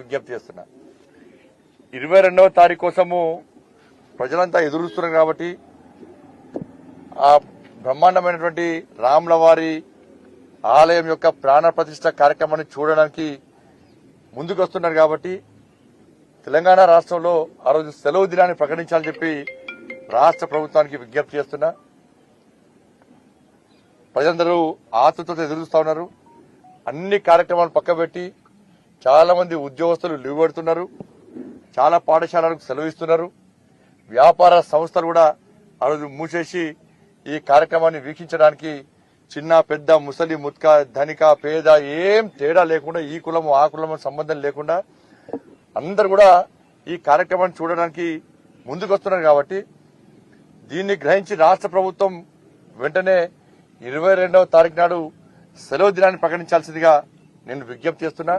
విజ్ఞప్తి చేస్తున్నా. 22వ తారీఖు కోసము ప్రజలంతా ఎదురుస్తున్నారు కాబట్టి ఆ బ్రహ్మాండమైనటువంటి రాముల వారి ఆలయం యొక్క ప్రాణ ప్రతిష్ఠ కార్యక్రమాన్ని చూడడానికి ముందుకు వస్తున్నారు కాబట్టి తెలంగాణ రాష్ట్రంలో ఆ రోజు సెలవు దినాన్ని ప్రకటించాలని చెప్పి రాష్ట్ర ప్రభుత్వానికి విజ్ఞప్తి చేస్తున్నా. ప్రజలందరూ ఆతృతతో ఎదురుస్తా ఉన్నారు. అన్ని కార్యక్రమాలు పక్కబెట్టి చాలా మంది ఉద్యోగస్తులు లీవ్ పెడుతున్నారు. చాలా పాఠశాలలకు సెలవిస్తున్నారు. వ్యాపార సంస్థలు కూడా ఆ రోజు మూసేసి ఈ కార్యక్రమాన్ని వీక్షించడానికి చిన్న పెద్ద ముసలి ముత్క ధనిక పేద ఏం తేడా లేకుండా ఈ కులము ఆ కులము సంబంధం లేకుండా అందరు కూడా ఈ కార్యక్రమాన్ని చూడడానికి ముందుకు వస్తున్నారు కాబట్టి దీన్ని గ్రహించి రాష్ట్ర ప్రభుత్వం వెంటనే 22వ తారీఖు నాడు సెలవు దినాన్ని ప్రకటించాల్సిందిగా నేను విజ్ఞప్తి చేస్తున్నా.